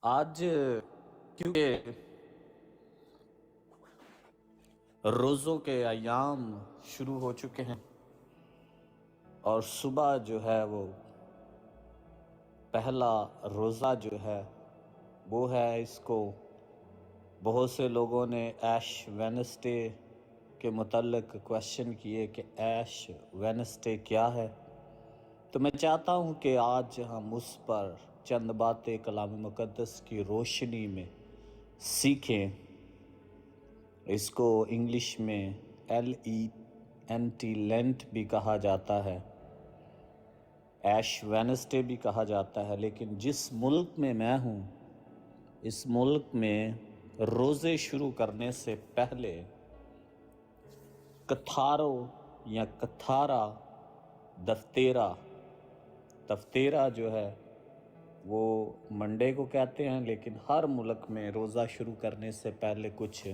آج کیونکہ روزوں کے ایام شروع ہو چکے ہیں اور صبح جو ہے وہ پہلا روزہ جو ہے وہ ہے، اس کو بہت سے لوگوں نے ایش وینسڈے کے متعلق کویشچن کیے کہ ایش وینسڈے کیا ہے۔ تو میں چاہتا ہوں کہ آج ہم اس پر چند باتیں کلام مقدس کی روشنی میں سیکھیں۔ اس کو انگلش میں LENT لینٹ بھی کہا جاتا ہے، ایش وینسڈے بھی کہا جاتا ہے، لیکن جس ملک میں ہوں اس ملک میں روزے شروع کرنے سے پہلے کتھارو یا کتھارا دفتیرا جو ہے وہ منڈے کو کہتے ہیں، لیکن ہر ملک میں روزہ شروع کرنے سے پہلے کچھ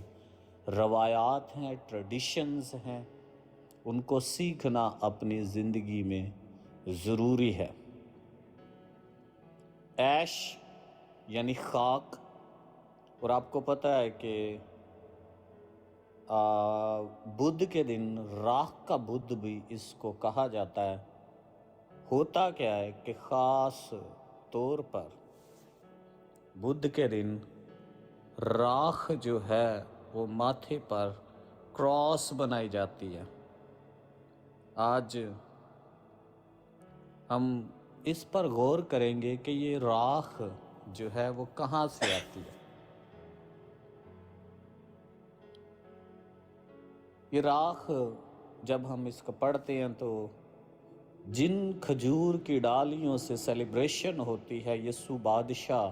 روایات ہیں، ٹریڈیشنز ہیں، ان کو سیکھنا اپنی زندگی میں ضروری ہے۔ ایش یعنی خاک، اور آپ کو پتہ ہے کہ بدھ کے دن راکھ کا بدھ بھی اس کو کہا جاتا ہے۔ ہوتا کیا ہے کہ خاص طور پر بدھ کے دن راکھ جو ہے وہ ماتھے پر کراس بنائی جاتی ہے۔ آج ہم اس پر غور کریں گے کہ یہ راکھ جو ہے وہ کہاں سے آتی ہے۔ یہ راکھ جب ہم اس کو پڑھتے ہیں تو جن کھجور کی ڈالیوں سے سیلیبریشن ہوتی ہے، یسوع بادشاہ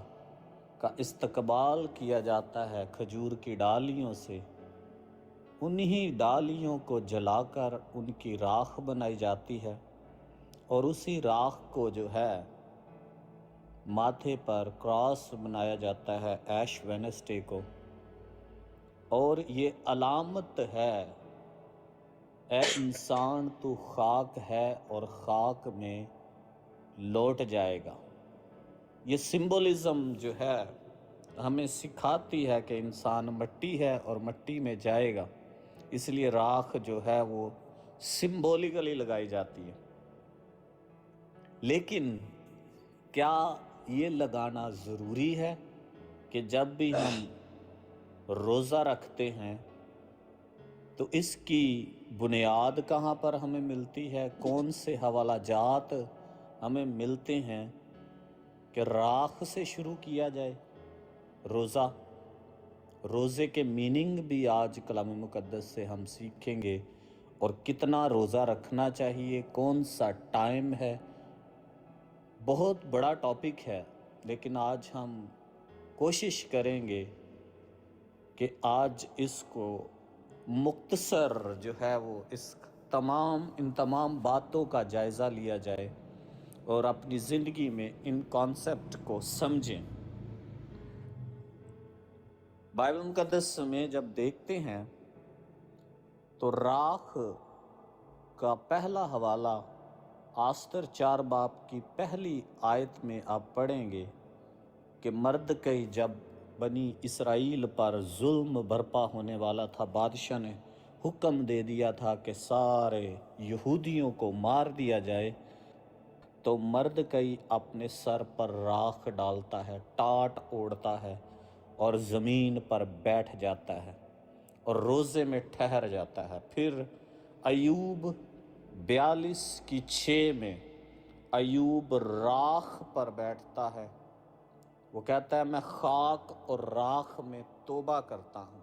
کا استقبال کیا جاتا ہے کھجور کی ڈالیوں سے، انہی ڈالیوں کو جلا کر ان کی راکھ بنائی جاتی ہے، اور اسی راکھ کو جو ہے ماتھے پر کراس بنایا جاتا ہے ایش وینسڈے کو، اور یہ علامت ہے، اے انسان تو خاک ہے اور خاک میں لوٹ جائے گا۔ یہ سمبولزم جو ہے ہمیں سکھاتی ہے کہ انسان مٹی ہے اور مٹی میں جائے گا، اس لیے راکھ جو ہے وہ سمبولیکلی لگائی جاتی ہے۔ لیکن کیا یہ لگانا ضروری ہے کہ جب بھی ہم روزہ رکھتے ہیں تو اس کی بنیاد کہاں پر ہمیں ملتی ہے؟ کون سے حوالہ جات ہمیں ملتے ہیں کہ راکھ سے شروع کیا جائے روزہ؟ روزے کے میننگ بھی آج کلام مقدس سے ہم سیکھیں گے، اور کتنا روزہ رکھنا چاہیے، کون سا ٹائم ہے۔ بہت بڑا ٹاپک ہے، لیکن آج ہم کوشش کریں گے کہ آج اس کو مختصر جو ہے وہ ان تمام باتوں کا جائزہ لیا جائے اور اپنی زندگی میں ان کانسیپٹ کو سمجھیں۔ بائبل مقدس میں جب دیکھتے ہیں تو راکھ کا پہلا حوالہ آستر 4 باب کی پہلی آیت میں آپ پڑھیں گے کہ مردکئی جب بنی اسرائیل پر ظلم برپا ہونے والا تھا، بادشاہ نے حکم دے دیا تھا کہ سارے یہودیوں کو مار دیا جائے، تو مردکئی اپنے سر پر راکھ ڈالتا ہے، ٹاٹ اوڑھتا ہے اور زمین پر بیٹھ جاتا ہے اور روزے میں ٹھہر جاتا ہے۔ پھر ایوب 42:6 میں ایوب راکھ پر بیٹھتا ہے، وہ کہتا ہے میں خاک اور راکھ میں توبہ کرتا ہوں۔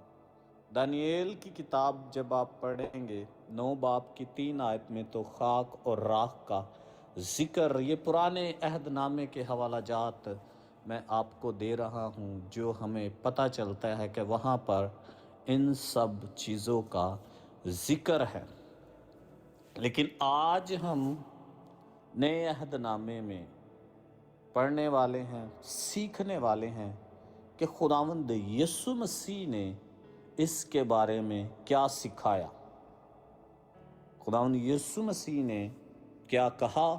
دانییل کی کتاب جب آپ پڑھیں گے 9 باب کی 3 آیت میں تو خاک اور راکھ کا ذکر، یہ پرانے عہد نامے کے حوالہ جات میں آپ کو دے رہا ہوں، جو ہمیں پتہ چلتا ہے کہ وہاں پر ان سب چیزوں کا ذکر ہے۔ لیکن آج ہم نئے عہد نامے میں پڑھنے والے ہیں، سیکھنے والے ہیں کہ خداوند یسوع مسیح نے اس کے بارے میں کیا سکھایا۔ خداوند یسوع مسیح نے کیا کہا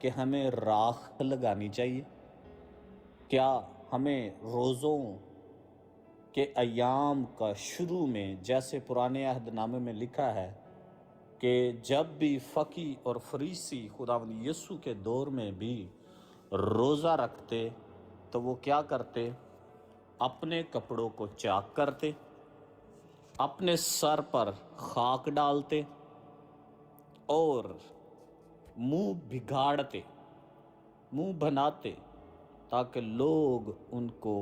کہ ہمیں راکھ لگانی چاہیے؟ کیا ہمیں روزوں کے ایام کا شروع میں جیسے پرانے عہد نامے میں لکھا ہے کہ جب بھی فقی اور فریسی خداوند یسوع کے دور میں بھی روزہ رکھتے تو وہ کیا کرتے؟ اپنے کپڑوں کو چاک کرتے، اپنے سر پر خاک ڈالتے اور منہ بگاڑتے، منہ بناتے، تاکہ لوگ ان کو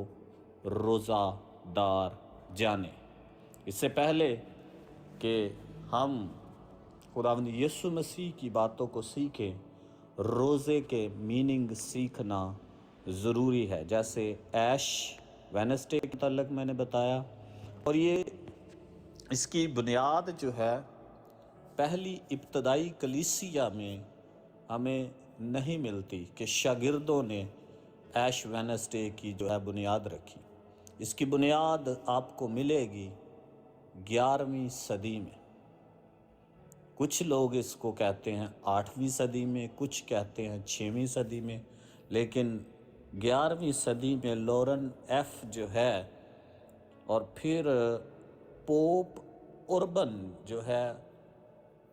روزہ دار جانے۔ اس سے پہلے کہ ہم خداوند یسوع مسیح کی باتوں کو سیکھیں، روزے کے میننگ سیکھنا ضروری ہے، جیسے ایش وینسڈے کے متعلق میں نے بتایا۔ اور یہ اس کی بنیاد جو ہے پہلی ابتدائی کلیسیا میں ہمیں نہیں ملتی کہ شاگردوں نے ایش وینسڈے کی جو ہے بنیاد رکھی۔ اس کی بنیاد آپ کو ملے گی 11ویں صدی میں۔ کچھ لوگ اس کو کہتے ہیں 8ویں صدی میں، کچھ کہتے ہیں 6ویں صدی میں، لیکن 11ویں صدی میں لورن ایف جو ہے، اور پھر پوپ اربن جو ہے،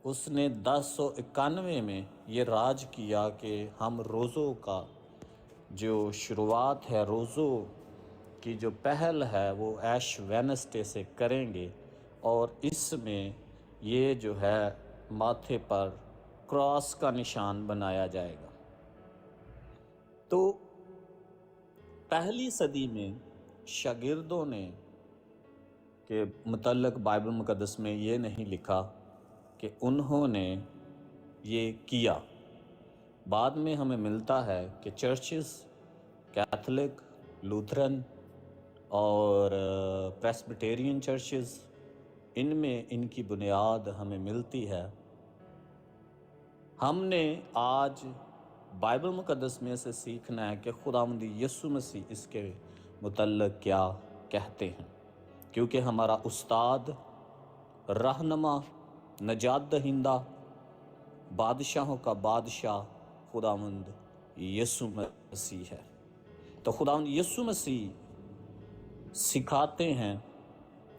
اس نے 1091 میں یہ راج کیا کہ ہم روزوں کا جو شروعات ہے، روزوں کی جو پہل ہے وہ ایش وینسڈے سے کریں گے، اور اس میں یہ جو ہے ماتھے پر کراس کا نشان بنایا جائے گا۔ تو پہلی صدی میں شاگردوں نے کے متعلق بائبل مقدس میں یہ نہیں لکھا کہ انہوں نے یہ کیا۔ بعد میں ہمیں ملتا ہے کہ چرچز، کیتھولک، لوتھرن اور پریسبیٹیرین چرچز، ان میں ان کی بنیاد ہمیں ملتی ہے۔ ہم نے آج بائبل مقدس میں سے سیکھنا ہے کہ خداوند یسوع مسیح اس کے متعلق کیا کہتے ہیں، کیونکہ ہمارا استاد، رہنما، نجات دہندہ، بادشاہوں کا بادشاہ خداوند یسوع مسیح ہے۔ تو خداوند یسوع مسیح سکھاتے ہیں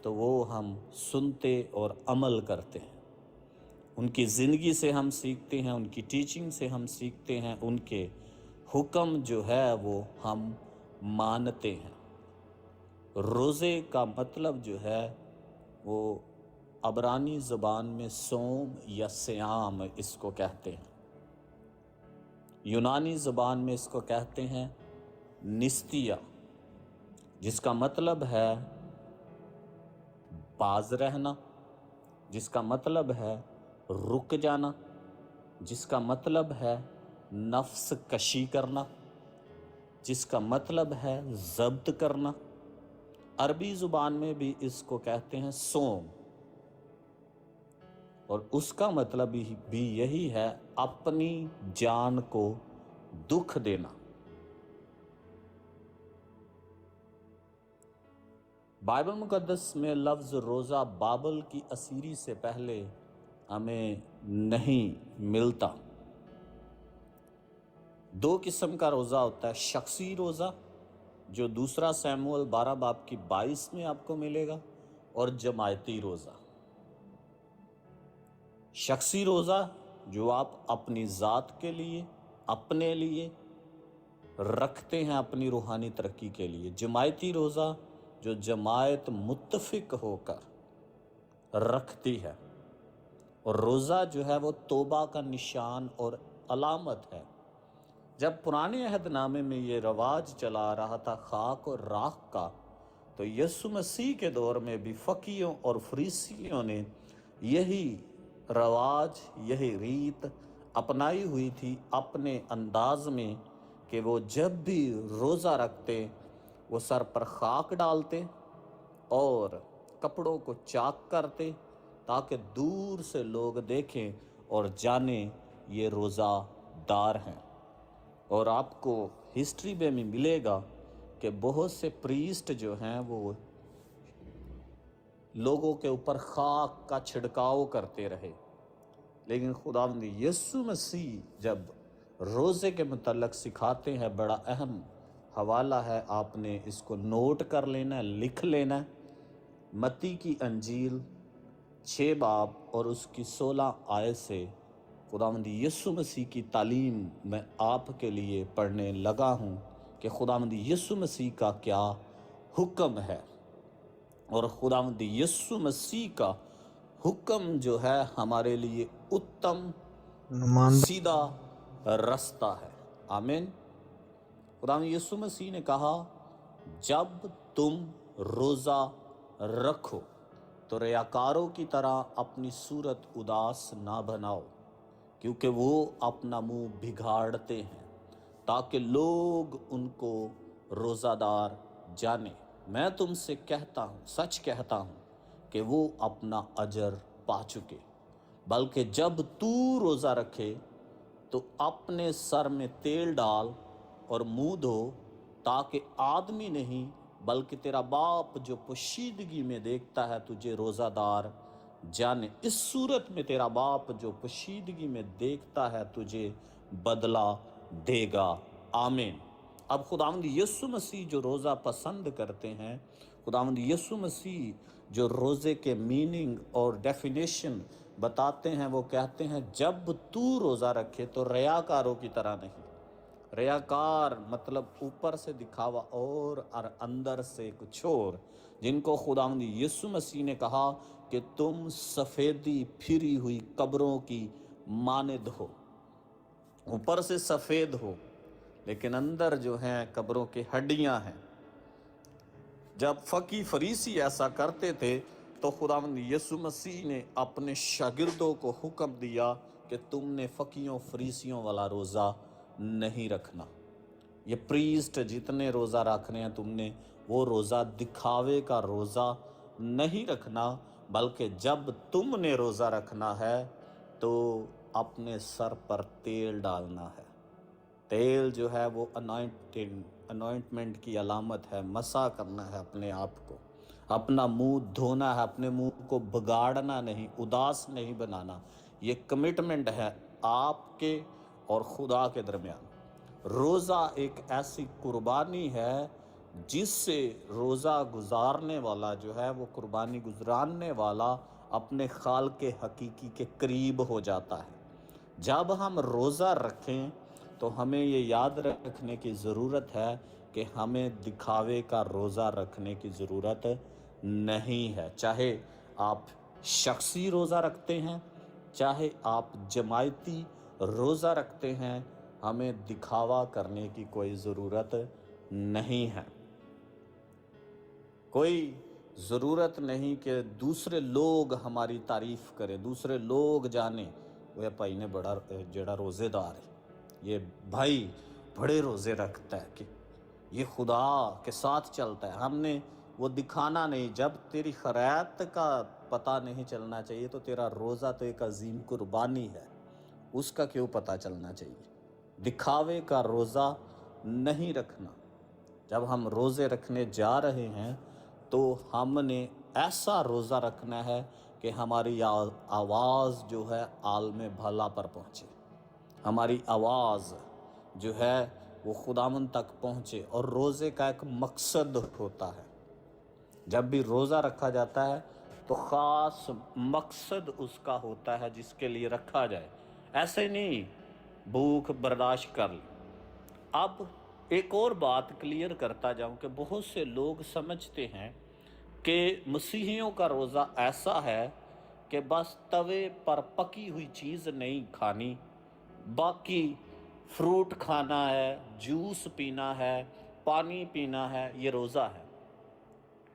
تو وہ ہم سنتے اور عمل کرتے ہیں۔ ان کی زندگی سے ہم سیکھتے ہیں، ان کی ٹیچنگ سے ہم سیکھتے ہیں، ان کے حکم جو ہے وہ ہم مانتے ہیں۔ روزے کا مطلب جو ہے وہ عبرانی زبان میں صوم یا صیام اس کو کہتے ہیں، یونانی زبان میں اس کو کہتے ہیں نستیا، جس کا مطلب ہے باز رہنا، جس کا مطلب ہے رک جانا، جس کا مطلب ہے نفس کشی کرنا، جس کا مطلب ہے ضبط کرنا۔ عربی زبان میں بھی اس کو کہتے ہیں صوم، اور اس کا مطلب بھی یہی ہے اپنی جان کو دکھ دینا۔ بائبل مقدس میں لفظ روزہ بابل کی اسیری سے پہلے ہمیں نہیں ملتا۔ دو قسم کا روزہ ہوتا ہے، شخصی روزہ جو دوسرا سیموئیل 12 باب کی 22 میں آپ کو ملے گا، اور جماعتی روزہ۔ شخصی روزہ جو آپ اپنی ذات کے لیے، اپنے لیے رکھتے ہیں، اپنی روحانی ترقی کے لیے۔ جماعتی روزہ جو جماعت متفق ہو کر رکھتی ہے، اور روزہ جو ہے وہ توبہ کا نشان اور علامت ہے۔ جب پرانے عہد نامے میں یہ رواج چلا رہا تھا خاک اور راکھ کا، تو یسوع مسیح کے دور میں بھی فقیوں اور فریسیوں نے یہی رواج، یہی ریت اپنائی ہوئی تھی اپنے انداز میں، کہ وہ جب بھی روزہ رکھتے وہ سر پر خاک ڈالتے اور کپڑوں کو چاک کرتے، تاکہ دور سے لوگ دیکھیں اور جانیں یہ روزہ دار ہیں۔ اور آپ کو ہسٹری میں بھی ملے گا کہ بہت سے پریسٹ جو ہیں وہ لوگوں کے اوپر خاک کا چھڑکاؤ کرتے رہے، لیکن خداوند یسوع مسیح جب روزے کے متعلق سکھاتے ہیں، بڑا اہم حوالہ ہے، آپ نے اس کو نوٹ کر لینا ہے، لکھ لینا ہے۔ متی کی انجیل 6 باب اور اس کی 16 آیت سے خداوند یسوع مسیح کی تعلیم میں آپ کے لیے پڑھنے لگا ہوں کہ خداوند یسوع مسیح کا کیا حکم ہے، اور خداوند یسوع مسیح کا حکم جو ہے ہمارے لیے اتم نمائندہ سیدھا رستہ ہے۔ آمین۔ خداوند یسوع مسیح نے کہا جب تم روزہ رکھو تو ریاکاروں کی طرح اپنی صورت اداس نہ بناؤ، کیونکہ وہ اپنا منہ بگاڑتے ہیں تاکہ لوگ ان کو روزہ دار جانے۔ میں تم سے کہتا ہوں، سچ کہتا ہوں کہ وہ اپنا اجر پا چکے۔ بلکہ جب تو روزہ رکھے تو اپنے سر میں تیل ڈال اور منہ دھو، تاکہ آدمی نہیں بلکہ تیرا باپ جو پوشیدگی میں دیکھتا ہے تجھے روزہ دار جانے۔ اس صورت میں تیرا باپ جو پوشیدگی میں دیکھتا ہے تجھے بدلہ دے گا۔ آمین۔ اب خداوند یسوع مسیح جو روزہ پسند کرتے ہیں، خداوند یسوع مسیح جو روزے کے میننگ اور ڈیفینیشن بتاتے ہیں، وہ کہتے ہیں جب تو روزہ رکھے تو ریاکاروں کی طرح نہیں۔ ریاکار مطلب اوپر سے دکھاوا اور اندر سے کچھ اور، جن کو خداوند یسوع مسیح نے کہا کہ تم سفیدی پھری ہوئی قبروں کی مانند ہو۔ اوپر سے سفید ہو لیکن اندر جو ہیں قبروں کی ہڈیاں ہیں۔ جب فقی فریسی ایسا کرتے تھے تو خداوند یسوع مسیح نے اپنے شاگردوں کو حکم دیا کہ تم نے فقیوں فریسیوں والا روزہ نہیں رکھنا۔ یہ پریسٹ جتنے روزہ رکھ رہے ہیں تم نے وہ روزہ دکھاوے کا روزہ نہیں رکھنا، بلکہ جب تم نے روزہ رکھنا ہے تو اپنے سر پر تیل ڈالنا ہے۔ تیل جو ہے وہ انوائنٹمنٹ کی علامت ہے، مسح کرنا ہے اپنے آپ کو، اپنا منہ دھونا ہے، اپنے منہ کو بگاڑنا نہیں، اداس نہیں بنانا۔ یہ کمٹمنٹ ہے آپ کے اور خدا کے درمیان۔ روزہ ایک ایسی قربانی ہے جس سے روزہ گزارنے والا جو ہے وہ قربانی گزارنے والا اپنے خالق حقیقی کے قریب ہو جاتا ہے۔ جب ہم روزہ رکھیں تو ہمیں یہ یاد رکھنے کی ضرورت ہے کہ ہمیں دکھاوے کا روزہ رکھنے کی ضرورت نہیں ہے۔ چاہے آپ شخصی روزہ رکھتے ہیں، چاہے آپ جماعتی روزہ رکھتے ہیں، ہمیں دکھاوا کرنے کی کوئی ضرورت نہیں ہے۔ کوئی ضرورت نہیں کہ دوسرے لوگ ہماری تعریف کریں، دوسرے لوگ جانیں وہ بھائی نے بڑا جڑا روزے دار ہے، یہ بھائی بڑے روزے رکھتا ہے، کہ یہ خدا کے ساتھ چلتا ہے۔ ہم نے وہ دکھانا نہیں۔ جب تیری خیرات کا پتہ نہیں چلنا چاہیے تو تیرا روزہ تو ایک عظیم قربانی ہے، اس کا کیوں پتہ چلنا چاہیے؟ دکھاوے کا روزہ نہیں رکھنا۔ جب ہم روزے رکھنے جا رہے ہیں تو ہم نے ایسا روزہ رکھنا ہے کہ ہماری آواز جو ہے عالم بھلا پر پہنچے، ہماری آواز جو ہے وہ خداوند تک پہنچے۔ اور روزے کا ایک مقصد ہوتا ہے۔ جب بھی روزہ رکھا جاتا ہے تو خاص مقصد اس کا ہوتا ہے جس کے لیے رکھا جائے، ایسے نہیں بھوک برداشت کر لی۔ اب ایک اور بات کلیئر کرتا جاؤں کہ بہت سے لوگ سمجھتے ہیں کہ مسیحیوں کا روزہ ایسا ہے کہ بس توے پر پکی ہوئی چیز نہیں کھانی، باقی فروٹ کھانا ہے، جوس پینا ہے، پانی پینا ہے، یہ روزہ ہے۔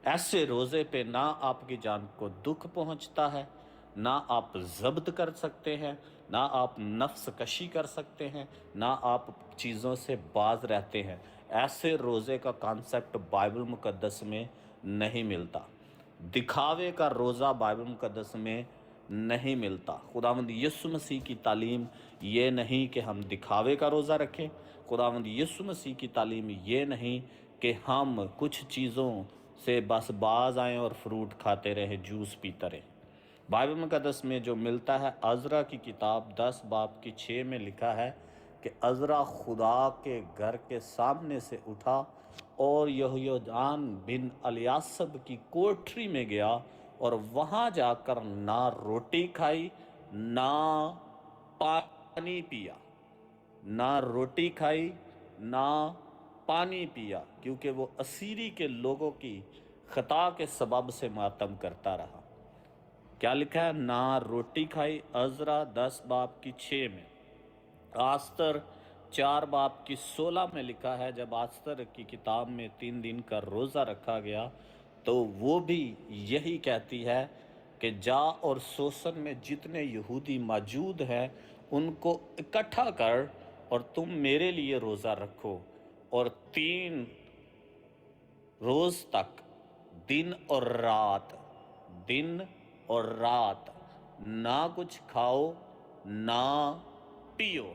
ایسے روزے پہ نہ آپ کی جان کو دکھ پہنچتا ہے، نہ آپ ضبط کر سکتے ہیں، نہ آپ نفس کشی کر سکتے ہیں، نہ آپ چیزوں سے باز رہتے ہیں۔ ایسے روزے کا کانسیپٹ بائبل مقدس میں نہیں ملتا۔ دکھاوے کا روزہ بائبل مقدس میں نہیں ملتا۔ خداوند یسوع مسیح کی تعلیم یہ نہیں کہ ہم دکھاوے کا روزہ رکھیں۔ خداوند یسوع مسیح کی تعلیم یہ نہیں کہ ہم کچھ چیزوں سے بس باز آئیں اور فروٹ کھاتے رہیں، جوس پیتے رہیں۔ بائبل مقدس میں جو ملتا ہے، عزرا کی کتاب 10 باب کی 6 میں لکھا ہے، کہ عزرا خدا کے گھر کے سامنے سے اٹھا اور یہویدان بن الیاسب کی کوٹری میں گیا اور وہاں جا کر نہ روٹی کھائی نہ پانی پیا، نہ روٹی کھائی نہ پانی پیا، کیونکہ وہ اسیری کے لوگوں کی خطا کے سبب سے ماتم کرتا رہا۔ کیا لکھا ہے؟ نہ روٹی کھائی، عزرا 10 باب کی 6 میں۔ آستر 4 باب کی 16 میں لکھا ہے جب آستر کی کتاب میں 3 دن کا روزہ رکھا گیا تو وہ بھی یہی کہتی ہے کہ جا اور سوسن میں جتنے یہودی موجود ہیں ان کو اکٹھا کر اور تم میرے لیے روزہ رکھو، اور 3 روز تک دن اور رات نہ کچھ کھاؤ نہ پیو،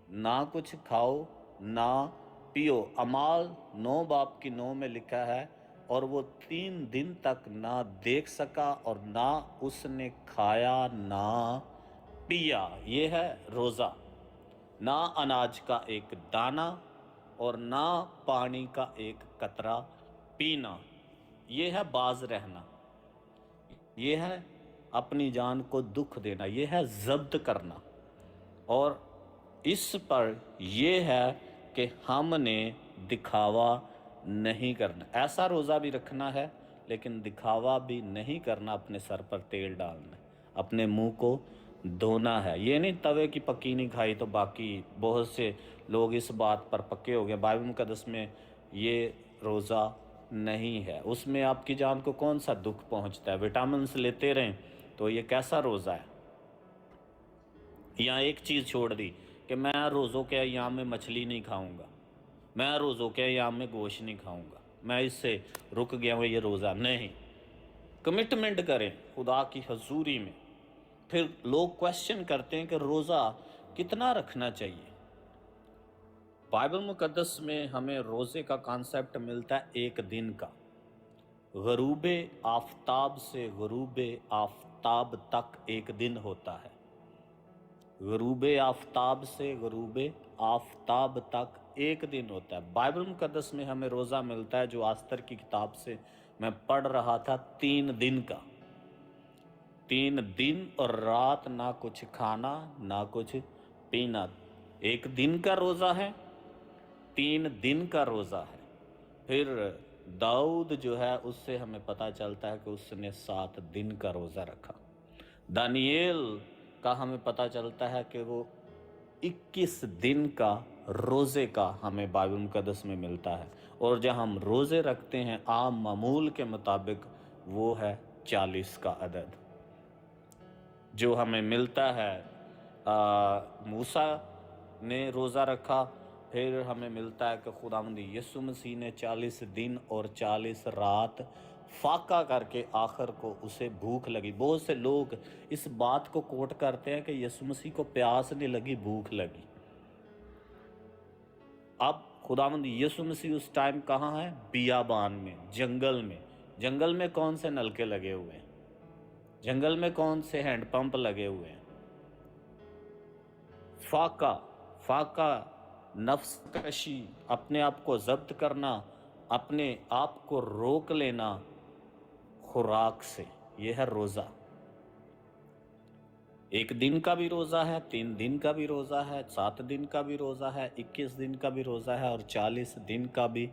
نہ کچھ کھاؤ نہ پیو۔ اعمال 9 باب کی 9 میں لکھا ہے اور وہ 3 دن تک نہ دیکھ سکا اور نہ اس نے کھایا نہ پیا۔ یہ ہے روزہ، نہ اناج کا ایک دانہ اور نہ پانی کا ایک قطرہ پینا۔ یہ ہے باز رہنا، یہ ہے اپنی جان کو دکھ دینا، یہ ہے ضبط کرنا، اور اس پر یہ ہے کہ ہم نے دکھاوا نہیں کرنا۔ ایسا روزہ بھی رکھنا ہے لیکن دکھاوا بھی نہیں کرنا، اپنے سر پر تیل ڈالنا، اپنے منہ کو دھونا ہے۔ یہ نہیں توے کی پکی نہیں کھائی تو باقی بہت سے لوگ اس بات پر پکے ہو گئے۔ بائبل مقدس میں یہ روزہ نہیں ہے، اس میں آپ کی جان کو کون سا دکھ پہنچتا ہے؟ وٹامنس لیتے رہیں تو یہ کیسا روزہ ہے؟ یا ایک چیز چھوڑ دی کہ میں روزوں کے ایام میں مچھلی نہیں کھاؤں گا، میں روزوں کے ایام میں گوشت نہیں کھاؤں گا، میں اس سے رک گیا ہوں، یہ روزہ نہیں۔ کمٹمنٹ کریں خدا کی حضوری میں۔ پھر لوگ کویسچن کرتے ہیں کہ روزہ کتنا رکھنا چاہیے؟ بائبل مقدس میں ہمیں روزے کا کانسیپٹ ملتا ہے 1 دن کا، غروب آفتاب سے غروب آفتاب تک 1 دن ہوتا ہے، غروب آفتاب سے غروب آفتاب تک 1 دن ہوتا ہے۔ بائبل مقدس میں ہمیں روزہ ملتا ہے جو آستر کی کتاب سے میں پڑھ رہا تھا، 3 دن کا، 3 دن اور رات نہ کچھ کھانا نہ کچھ پینا۔ 1 دن کا روزہ ہے، 3 دن کا روزہ ہے۔ پھر داؤد جو ہے اس سے ہمیں پتہ چلتا ہے کہ اس نے 7 دن کا روزہ رکھا۔ دانییل کا ہمیں پتہ چلتا ہے کہ وہ 21 دن کا روزے کا ہمیں بائبل مقدس میں ملتا ہے، اور جہاں ہم روزے رکھتے ہیں عام معمول کے مطابق وہ ہے 40 کا عدد جو ہمیں ملتا ہے۔ موسیٰ نے روزہ رکھا، پھر ہمیں ملتا ہے کہ خداوند یسوع مسیح نے 40 دن اور 40 رات فاقہ کر کے آخر کو اسے بھوک لگی۔ بہت سے لوگ اس بات کو کوٹ کرتے ہیں کہ یسوع مسیح کو پیاس نہیں لگی، بھوک لگی۔ اب خداوند یسوع مسیح اس ٹائم کہاں ہے؟ بیابان میں، جنگل میں۔ جنگل میں کون سے نلکے لگے ہوئے ہیں؟ جنگل میں کون سے ہینڈ پمپ لگے ہوئے ہیں؟ فاقہ نفس کشی، اپنے آپ کو ضبط کرنا، اپنے آپ کو روک لینا خوراک سے، یہ ہے روزہ۔ 1 دن کا بھی روزہ ہے، 3 دن کا بھی روزہ ہے، 7 دن کا بھی روزہ ہے، 21 دن کا بھی روزہ ہے اور 40 دن کا بھی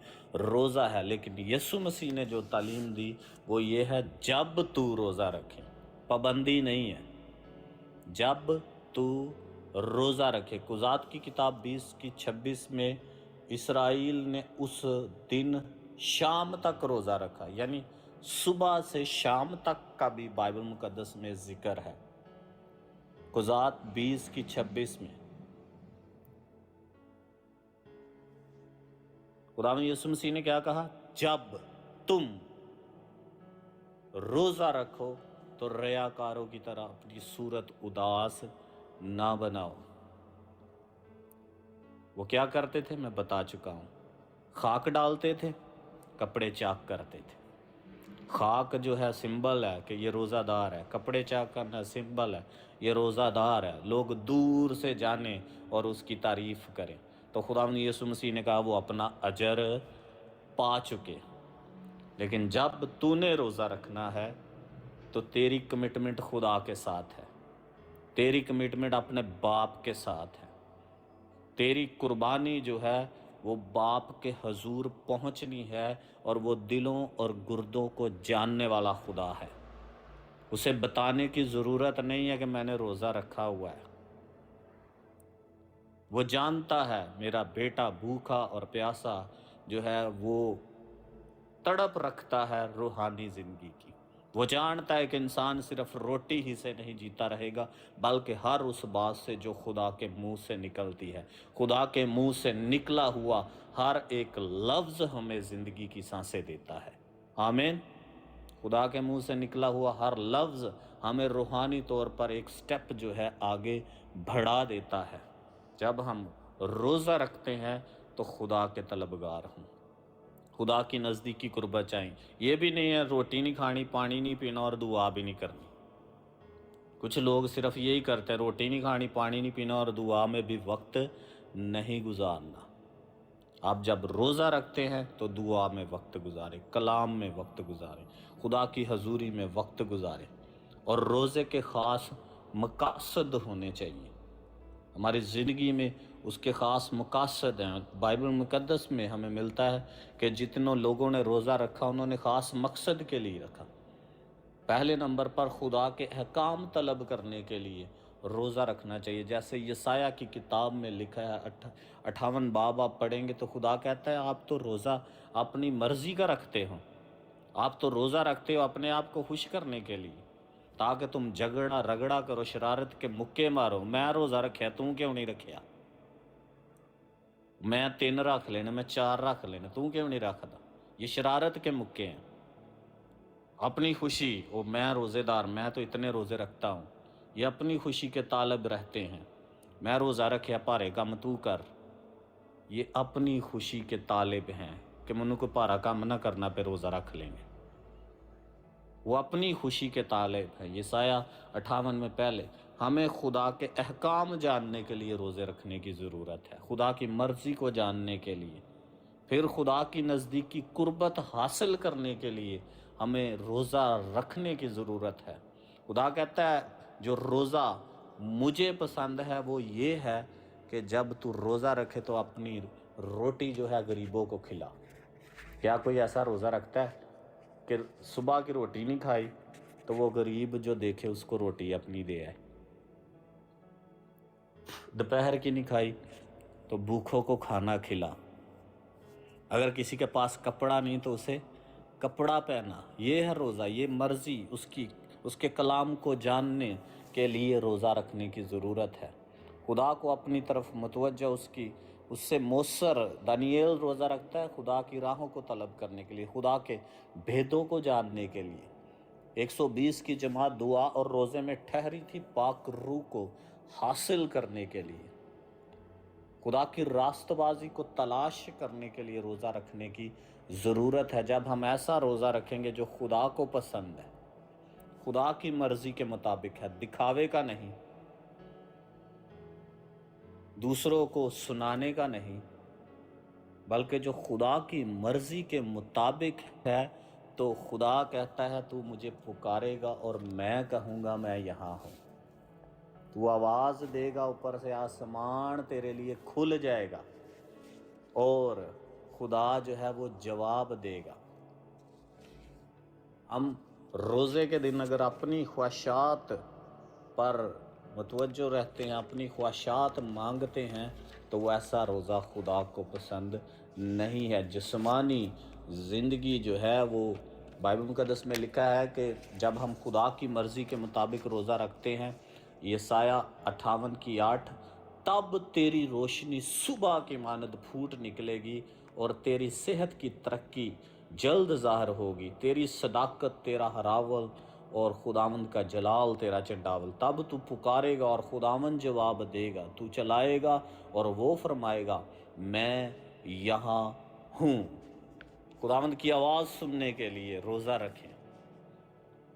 روزہ ہے۔ لیکن یسوع مسیح نے جو تعلیم دی وہ یہ ہے جب تو روزہ رکھے، پابندی نہیں ہے، جب تو روزہ رکھے۔ قضات کی کتاب 20 کی 26 میں اسرائیل نے اس دن شام تک روزہ رکھا، یعنی صبح سے شام تک کا بھی بائبل مقدس میں ذکر ہے۔ قضات 20 کی 26 میں خداوند یسوع مسیح نے کیا کہا؟ جب تم روزہ رکھو تو ریاکاروں کی طرح اپنی صورت اداس نہ بناؤ۔ وہ کیا کرتے تھے؟ میں بتا چکا ہوں، خاک ڈالتے تھے، کپڑے چاک کرتے تھے، خاک جو ہے سمبل ہے کہ یہ روزہ دار ہے، کپڑے چاک کرنا سمبل ہے یہ روزہ دار ہے، لوگ دور سے جانیں اور اس کی تعریف کریں۔ تو خداوند یسوع مسیح نے کہا وہ اپنا اجر پا چکے۔ لیکن جب تو نے روزہ رکھنا ہے تو تیری کمٹمنٹ خدا کے ساتھ ہے، تیری کمٹمنٹ اپنے باپ کے ساتھ ہے، تیری قربانی جو ہے وہ باپ کے حضور پہنچنی ہے، اور وہ دلوں اور گردوں کو جاننے والا خدا ہے۔ اسے بتانے کی ضرورت نہیں ہے کہ میں نے روزہ رکھا ہوا ہے، وہ جانتا ہے میرا بیٹا بھوکا اور پیاسا جو ہے وہ تڑپ رکھتا ہے روحانی زندگی کی۔ وہ جانتا ہے کہ انسان صرف روٹی ہی سے نہیں جیتا رہے گا، بلکہ ہر اس بات سے جو خدا کے منہ سے نکلتی ہے۔ خدا کے منہ سے نکلا ہوا ہر ایک لفظ ہمیں زندگی کی سانسیں دیتا ہے۔ آمین۔ خدا کے منہ سے نکلا ہوا ہر لفظ ہمیں روحانی طور پر ایک سٹیپ جو ہے آگے بڑھا دیتا ہے۔ جب ہم روزہ رکھتے ہیں تو خدا کے طلبگار ہوں، خدا کی نزدیکی قربت چاہیں۔ یہ بھی نہیں ہے روٹی نہیں کھانی، پانی نہیں پینا اور دعا بھی نہیں کرنی۔ کچھ لوگ صرف یہی کرتے ہیں، روٹی نہیں کھانی، پانی نہیں پینا اور دعا میں بھی وقت نہیں گزارنا۔ آپ جب روزہ رکھتے ہیں تو دعا میں وقت گزاریں، کلام میں وقت گزاریں، خدا کی حضوری میں وقت گزاریں، اور روزے کے خاص مقاصد ہونے چاہیے۔ ہماری زندگی میں اس کے خاص مقاصد ہیں۔ بائبل مقدس میں ہمیں ملتا ہے کہ جتنوں لوگوں نے روزہ رکھا انہوں نے خاص مقصد کے لیے رکھا۔ پہلے نمبر پر خدا کے احکام طلب کرنے کے لیے روزہ رکھنا چاہیے، جیسے یسایہ کی کتاب میں لکھا ہے 58 باب آپ پڑھیں گے تو خدا کہتا ہے آپ تو روزہ اپنی مرضی کا رکھتے ہو، آپ تو روزہ رکھتے ہو اپنے آپ کو خوش کرنے کے لیے، تاکہ تم جھگڑا رگڑا کرو، شرارت کے مکے مارو۔ میں روزہ رکھیا، تم کیوں نہیں رکھیا؟ میں 3 رکھ لینا، میں 4 رکھ لینا، تم کیوں نہیں رکھتا؟ یہ شرارت کے مکے ہیں۔ اپنی خوشی، وہ میں روزے دار، میں تو اتنے روزے رکھتا ہوں، یہ اپنی خوشی کے طالب رہتے ہیں۔ میں روزہ رکھیا پارے کم تو کر، یہ اپنی خوشی کے طالب ہیں کہ منو کو پارا کام نہ کرنا پہ روزہ رکھ لیں گے۔ وہ اپنی خوشی کے طالب ہیں۔ یسایہ 58 میں پہلے ہمیں خدا کے احکام جاننے کے لیے روزے رکھنے کی ضرورت ہے، خدا کی مرضی کو جاننے کے لیے، پھر خدا کی نزدیکی قربت حاصل کرنے کے لیے ہمیں روزہ رکھنے کی ضرورت ہے۔ خدا کہتا ہے جو روزہ مجھے پسند ہے وہ یہ ہے کہ جب تو روزہ رکھے تو اپنی روٹی جو ہے غریبوں کو کھلا۔ کیا کوئی ایسا روزہ رکھتا ہے کہ صبح کی روٹی نہیں کھائی تو وہ غریب جو دیکھے اس کو روٹی اپنی دے آئے؟ دوپہر کی نہیں کھائی تو بھوکھوں کو کھانا کھلا۔ اگر کسی کے پاس کپڑا نہیں تو اسے کپڑا پہنا۔ یہ ہے روزہ، یہ مرضی اس کے کلام کو جاننے کے لیے روزہ رکھنے کی ضرورت ہے۔ خدا کو اپنی طرف متوجہ اس سے موثر دانییل روزہ رکھتا ہے خدا کی راہوں کو طلب کرنے کے لیے، خدا کے بھیدوں کو جاننے کے لیے۔ 120 کی جماعت دعا اور روزے میں ٹھہری تھی پاک روح کو حاصل کرنے کے لیے، خدا کی راست بازی کو تلاش کرنے کے لیے روزہ رکھنے کی ضرورت ہے۔ جب ہم ایسا روزہ رکھیں گے جو خدا کو پسند ہے، خدا کی مرضی کے مطابق ہے، دکھاوے کا نہیں، دوسروں کو سنانے کا نہیں، بلکہ جو خدا کی مرضی کے مطابق ہے، تو خدا کہتا ہے تو مجھے پکارے گا اور میں کہوں گا میں یہاں ہوں۔ تو آواز دے گا، اوپر سے آسمان تیرے لیے کھل جائے گا، اور خدا جو ہے وہ جواب دے گا۔ ہم روزے کے دن اگر اپنی خواہشات پر متوجہ رہتے ہیں، اپنی خواہشات مانگتے ہیں، تو وہ ایسا روزہ خدا کو پسند نہیں ہے۔ جسمانی زندگی جو ہے وہ بائبل مقدس میں لکھا ہے کہ جب ہم خدا کی مرضی کے مطابق روزہ رکھتے ہیں، یسایہ 58:8، تب تیری روشنی صبح کی مانند پھوٹ نکلے گی اور تیری صحت کی ترقی جلد ظاہر ہوگی، تیری صداقت تیرا ہراول اور خداوند کا جلال تیرا چنڈاول۔ تب تو پکارے گا اور خداوند جواب دے گا، تو چلائے گا اور وہ فرمائے گا میں یہاں ہوں۔ خداوند کی آواز سننے کے لیے روزہ رکھیں۔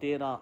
13